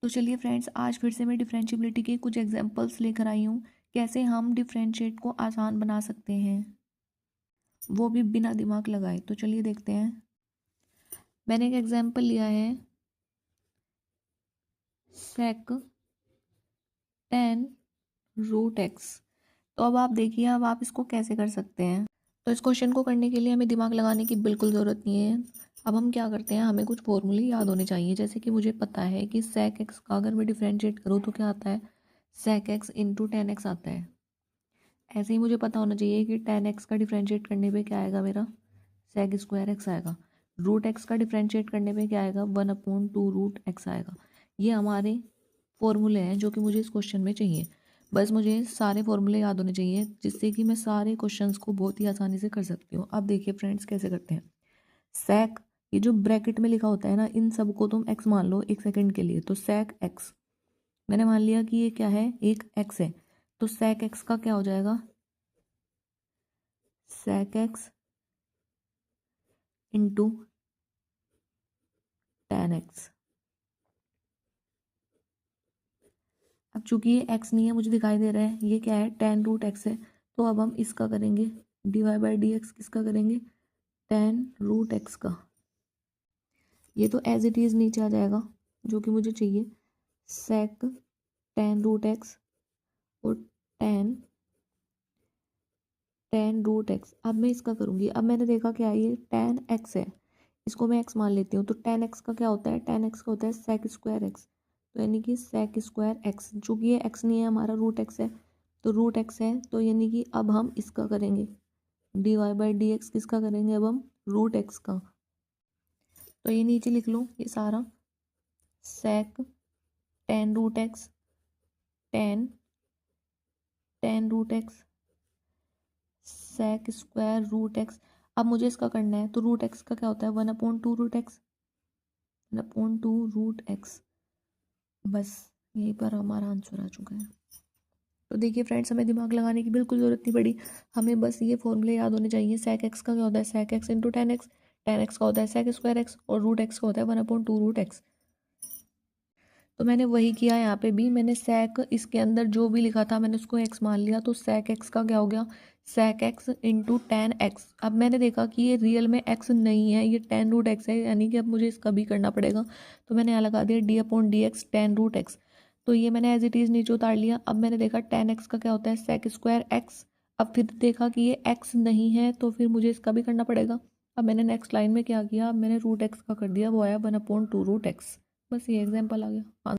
तो चलिए फ्रेंड्स, आज फिर से मैं डिफरेंशिएबिलिटी के कुछ एग्जांपल्स लेकर आई हूँ। कैसे हम डिफरेंशिएट को आसान बना सकते हैं, वो भी बिना दिमाग लगाए। तो चलिए देखते हैं। मैंने एक एग्जांपल लिया है, सेक टेन रूट एक्स। तो अब आप देखिए, अब आप इसको कैसे कर सकते हैं। तो इस क्वेश्चन को करने के लिए हमें दिमाग लगाने की बिल्कुल ज़रूरत नहीं है। अब हम क्या करते हैं, हमें कुछ फॉर्मूले याद होने चाहिए। जैसे कि मुझे पता है कि सेक एक्स का अगर मैं डिफरेंशिएट करूँ तो क्या आता है, sec x into tan x आता है। ऐसे ही मुझे पता होना चाहिए कि टेन एक्स का डिफरेंशिएट करने पे क्या आएगा, मेरा सेक स्क्वायर एक्स आएगा। रूट एक्स का डिफरेंशिएट करने पे क्या आएगा, 1/2 रूट एक्स आएगा। ये हमारे फॉर्मूले हैं जो कि मुझे इस क्वेश्चन में चाहिए। बस मुझे सारे फॉर्मूले याद होने चाहिए जिससे कि मैं सारे क्वेश्चंस को बहुत ही आसानी से कर सकती हूँ। अब देखिए फ्रेंड्स कैसे करते हैं। सेक, ये जो ब्रैकेट में लिखा होता है ना, इन सबको तुम एक्स मान लो एक सेकंड के लिए। तो सेक एक्स मैंने मान लिया कि ये क्या है, एक एक्स है। तो सेक एक्स का क्या हो जाएगा, sec x into tan x. अब चूंकि ये एक्स नहीं है, मुझे दिखाई दे रहा है ये क्या है, टेन रूट एक्स है। तो अब हम इसका करेंगे डीवाई बाई डी एक्स। किसका करेंगे, टेन रूट एक्स का। ये तो एज इट इज़ नीचे आ जाएगा जो कि मुझे चाहिए, सेक टेन रूट एक्स और टेन टेन रूट एक्स। अब मैं इसका करूँगी। अब मैंने देखा क्या है, ये टेन एक्स है, इसको मैं एक्स मान लेती हूँ। तो टेन एक्स का क्या होता है, टेन एक्स का होता है सेक स्क्वायर एक्स। तो यानी कि सेक स्क्वायर एक्स, चूँकि ये एक्स नहीं है हमारा, रूट एक्स है। तो रूट एक्स है, तो यानी कि अब हम इसका करेंगे d y by d x. किसका करेंगे अब हम, रूट एक्स का। तो ये नीचे लिख लो ये सारा, sec tan root x, tan tan root x, sec square root x. अब मुझे इसका करना है, तो रूट एक्स का क्या होता है, 1/2 रूट एक्स, 1/2 रूट एक्स। बस यहीं पर हमारा आंसर आ चुका है। तो देखिए फ्रेंड्स, हमें दिमाग लगाने की बिल्कुल ज़रूरत नहीं पड़ी। हमें बस ये फॉर्मूले याद होने चाहिए। सेक एक्स का क्या होता है, sec x into tan x. Tan x का होता है सेक स्क्वायर एक्स और रूट एक्स का होता है 1/2 रूट एक्स। तो मैंने वही किया यहाँ पे भी। मैंने सेक, इसके अंदर जो भी लिखा था मैंने उसको एक्स मान लिया। तो सेक एक्स का क्या हो गया, sec x into tan x. अब मैंने देखा कि ये रियल में एक्स नहीं है, ये टेन रूट एक्स है, यानी कि अब मुझे इसका भी करना पड़ेगा। तो मैंने यहाँ लगा दिया d upon d x tan root x. तो ये मैंने एज इट इज़ नीचे उतार लिया। अब मैंने देखा टेन एक्स का क्या होता है, सेक स्क्वायर एक्स। अब फिर देखा कि ये एक्स नहीं है, तो फिर मुझे इसका भी करना पड़ेगा। अब मैंने नेक्स्ट लाइन में क्या किया, अब मैंने रूट एक्स का कर दिया, वो आया 1/2 रूट एक्स। बस ये एग्जाम्पल आ गया।